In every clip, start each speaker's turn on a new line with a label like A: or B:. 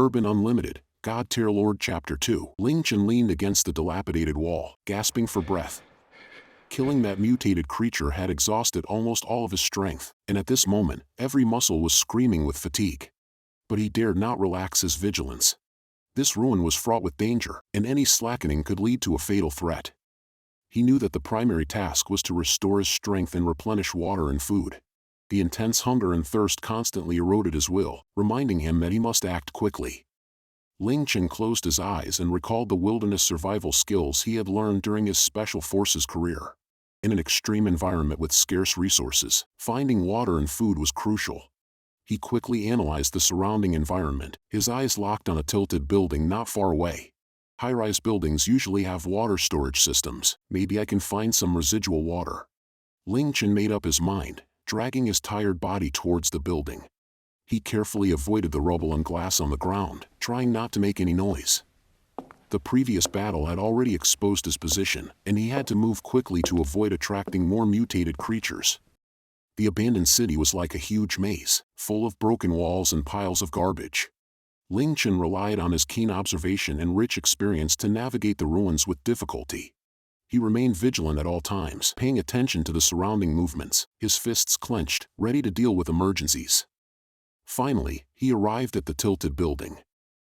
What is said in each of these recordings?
A: Urban Unlimited, God Tier Lord Chapter 2. Ling Chen leaned against the dilapidated wall, gasping for breath. Killing that mutated creature had exhausted almost all of his strength, and at this moment, every muscle was screaming with fatigue. But he dared not relax his vigilance. This ruin was fraught with danger, and any slackening could lead to a fatal threat. He knew that the primary task was to restore his strength and replenish water and food. The intense hunger and thirst constantly eroded his will, reminding him that he must act quickly. Ling Chen closed his eyes and recalled the wilderness survival skills he had learned during his Special Forces career. In an extreme environment with scarce resources, finding water and food was crucial. He quickly analyzed the surrounding environment, his eyes locked on a tilted building not far away. High-rise buildings usually have water storage systems. Maybe I can find some residual water. Ling Chen made up his mind, dragging his tired body towards the building. He carefully avoided the rubble and glass on the ground, trying not to make any noise. The previous battle had already exposed his position, and he had to move quickly to avoid attracting more mutated creatures. The abandoned city was like a huge maze, full of broken walls and piles of garbage. Ling Chen relied on his keen observation and rich experience to navigate the ruins with difficulty. He remained vigilant at all times, paying attention to the surrounding movements, his fists clenched, ready to deal with emergencies. Finally, he arrived at the tilted building.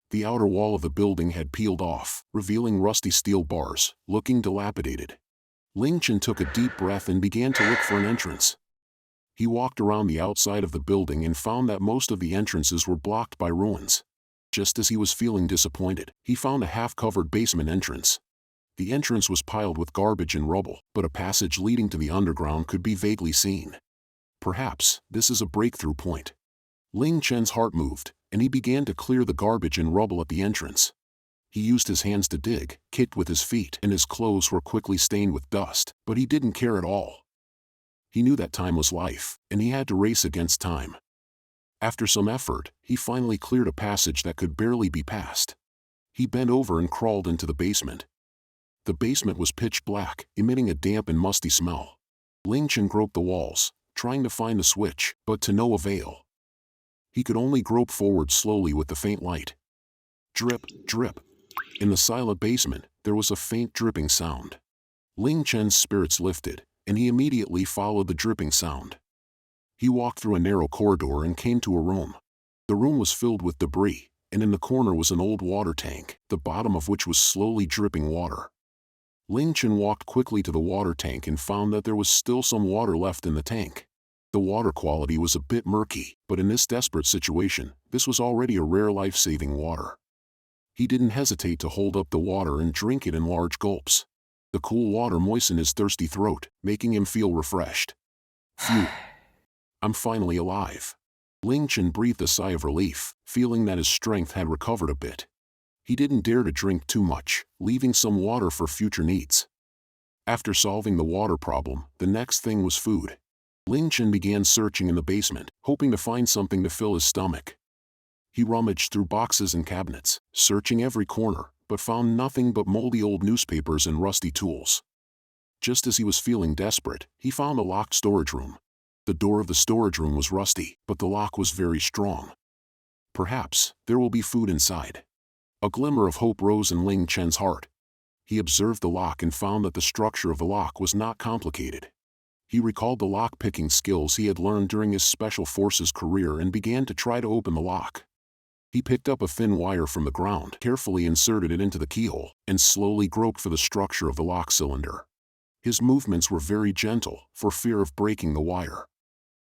A: The outer wall of the building had peeled off, revealing rusty steel bars, looking dilapidated. Ling Chen took a deep breath and began to look for an entrance. He walked around the outside of the building and found that most of the entrances were blocked by ruins. Just as he was feeling disappointed, he found a half-covered basement entrance. The entrance was piled with garbage and rubble, but a passage leading to the underground could be vaguely seen. Perhaps this is a breakthrough point. Ling Chen's heart moved, and he began to clear the garbage and rubble at the entrance. He used his hands to dig, kicked with his feet, and his clothes were quickly stained with dust, but he didn't care at all. He knew that time was life, and he had to race against time. After some effort, he finally cleared a passage that could barely be passed. He bent over and crawled into the basement. The basement was pitch black, emitting a damp and musty smell. Ling Chen groped the walls, trying to find the switch, but to no avail. He could only grope forward slowly with the faint light. Drip, drip. In the silent basement, there was a faint dripping sound. Ling Chen's spirits lifted, and he immediately followed the dripping sound. He walked through a narrow corridor and came to a room. The room was filled with debris, and in the corner was an old water tank, the bottom of which was slowly dripping water. Ling Chen walked quickly to the water tank and found that there was still some water left in the tank. The water quality was a bit murky, but in this desperate situation, this was already a rare life-saving water. He didn't hesitate to hold up the water and drink it in large gulps. The cool water moistened his thirsty throat, making him feel refreshed. Phew! I'm finally alive. Ling Chen breathed a sigh of relief, feeling that his strength had recovered a bit. He didn't dare to drink too much, leaving some water for future needs. After solving the water problem, the next thing was food. Ling Chen began searching in the basement, hoping to find something to fill his stomach. He rummaged through boxes and cabinets, searching every corner, but found nothing but moldy old newspapers and rusty tools. Just as he was feeling desperate, he found a locked storage room. The door of the storage room was rusty, but the lock was very strong. Perhaps there will be food inside. A glimmer of hope rose in Ling Chen's heart. He observed the lock and found that the structure of the lock was not complicated. He recalled the lock-picking skills he had learned during his Special Forces career and began to try to open the lock. He picked up a thin wire from the ground, carefully inserted it into the keyhole, and slowly groped for the structure of the lock cylinder. His movements were very gentle, for fear of breaking the wire.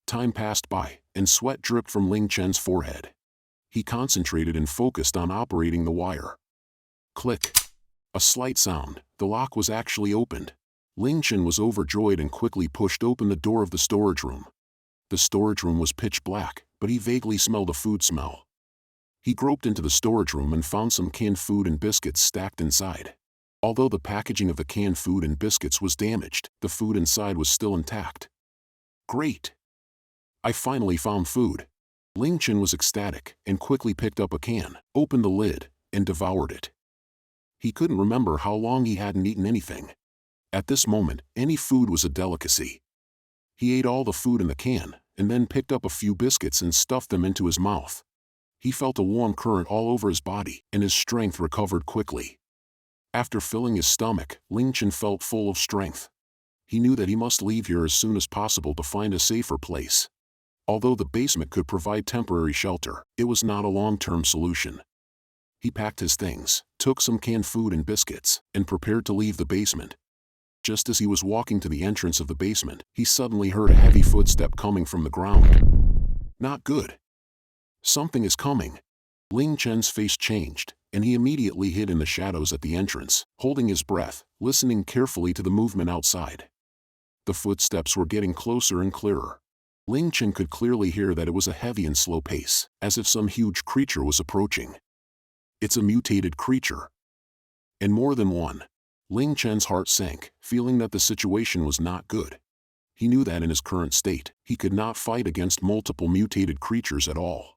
A: Time passed by, and sweat dripped from Ling Chen's forehead. He concentrated and focused on operating the wire. Click! A slight sound. The lock was actually opened. Ling Chen was overjoyed and quickly pushed open the door of the storage room. The storage room was pitch black, but he vaguely smelled a food smell. He groped into the storage room and found some canned food and biscuits stacked inside. Although the packaging of the canned food and biscuits was damaged, the food inside was still intact. Great! I finally found food. Ling Chen was ecstatic and quickly picked up a can, opened the lid, and devoured it. He couldn't remember how long he hadn't eaten anything. At this moment, any food was a delicacy. He ate all the food in the can, and then picked up a few biscuits and stuffed them into his mouth. He felt a warm current all over his body, and his strength recovered quickly. After filling his stomach, Ling Chen felt full of strength. He knew that he must leave here as soon as possible to find a safer place. Although the basement could provide temporary shelter, it was not a long-term solution. He packed his things, took some canned food and biscuits, and prepared to leave the basement. Just as he was walking to the entrance of the basement, he suddenly heard a heavy footstep coming from the ground. Not good. Something is coming. Ling Chen's face changed, and he immediately hid in the shadows at the entrance, holding his breath, listening carefully to the movement outside. The footsteps were getting closer and clearer. Ling Chen could clearly hear that it was a heavy and slow pace, as if some huge creature was approaching. It's a mutated creature. And more than one. Ling Chen's heart sank, feeling that the situation was not good. He knew that in his current state, he could not fight against multiple mutated creatures at all.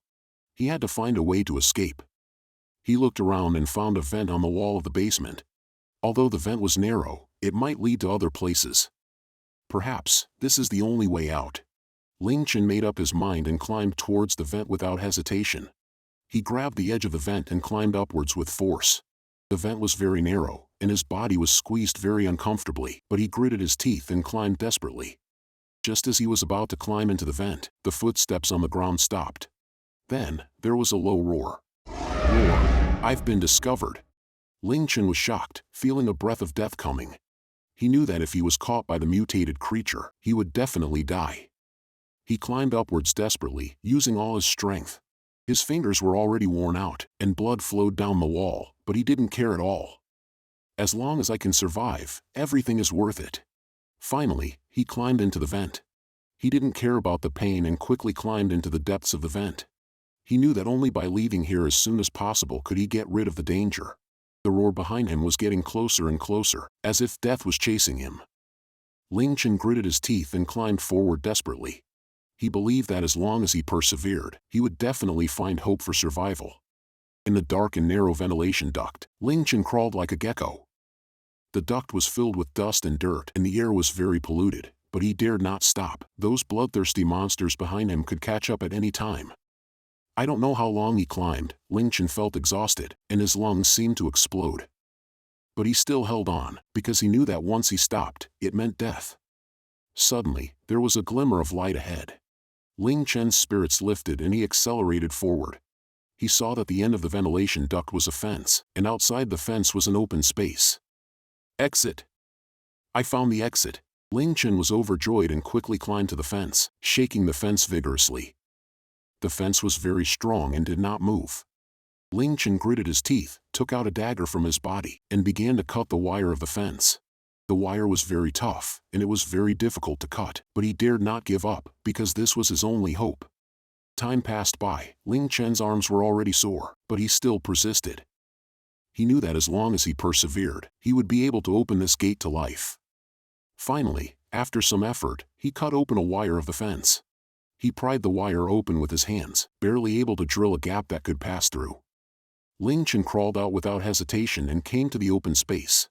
A: He had to find a way to escape. He looked around and found a vent on the wall of the basement. Although the vent was narrow, it might lead to other places. Perhaps, this is the only way out. Ling Chen made up his mind and climbed towards the vent without hesitation. He grabbed the edge of the vent and climbed upwards with force. The vent was very narrow, and his body was squeezed very uncomfortably, but he gritted his teeth and climbed desperately. Just as he was about to climb into the vent, the footsteps on the ground stopped. Then, there was a low roar. Roar! I've been discovered. Ling Chen was shocked, feeling a breath of death coming. He knew that if he was caught by the mutated creature, he would definitely die. He climbed upwards desperately, using all his strength. His fingers were already worn out, and blood flowed down the wall, but he didn't care at all. As long as I can survive, everything is worth it. Finally, he climbed into the vent. He didn't care about the pain and quickly climbed into the depths of the vent. He knew that only by leaving here as soon as possible could he get rid of the danger. The roar behind him was getting closer and closer, as if death was chasing him. Ling Chen gritted his teeth and climbed forward desperately. He believed that as long as he persevered, he would definitely find hope for survival. In the dark and narrow ventilation duct, Ling Chen crawled like a gecko. The duct was filled with dust and dirt, and the air was very polluted, but he dared not stop. Those bloodthirsty monsters behind him could catch up at any time. I don't know how long he climbed. Ling Chen felt exhausted, and his lungs seemed to explode. But he still held on, because he knew that once he stopped, it meant death. Suddenly, there was a glimmer of light ahead. Ling Chen's spirits lifted and he accelerated forward. He saw that the end of the ventilation duct was a fence, and outside the fence was an open space. Exit! I found the exit. Ling Chen was overjoyed and quickly climbed to the fence, shaking the fence vigorously. The fence was very strong and did not move. Ling Chen gritted his teeth, took out a dagger from his body, and began to cut the wire of the fence. The wire was very tough, and it was very difficult to cut, but he dared not give up, because this was his only hope. Time passed by. Ling Chen's arms were already sore, but he still persisted. He knew that as long as he persevered, he would be able to open this gate to life. Finally, after some effort, he cut open a wire of the fence. He pried the wire open with his hands, barely able to drill a gap that could pass through. Ling Chen crawled out without hesitation and came to the open space.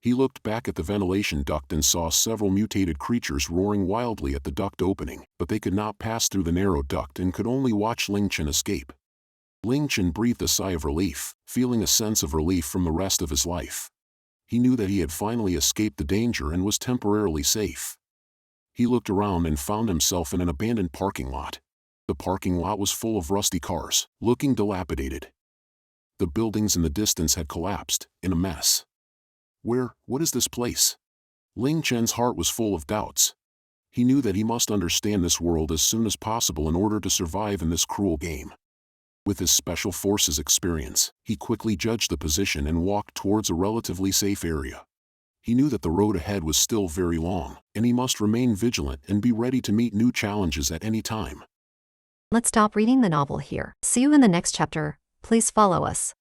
A: He looked back at the ventilation duct and saw several mutated creatures roaring wildly at the duct opening, but they could not pass through the narrow duct and could only watch Ling Chen escape. Ling Chen breathed a sigh of relief, feeling a sense of relief from the rest of his life. He knew that he had finally escaped the danger and was temporarily safe. He looked around and found himself in an abandoned parking lot. The parking lot was full of rusty cars, looking dilapidated. The buildings in the distance had collapsed, in a mess. What is this place? Ling Chen's heart was full of doubts. He knew that he must understand this world as soon as possible in order to survive in this cruel game. With his special forces experience, he quickly judged the position and walked towards a relatively safe area. He knew that the road ahead was still very long, and he must remain vigilant and be ready to meet new challenges at any time.
B: Let's stop reading the novel here. See you in the next chapter. Please follow us.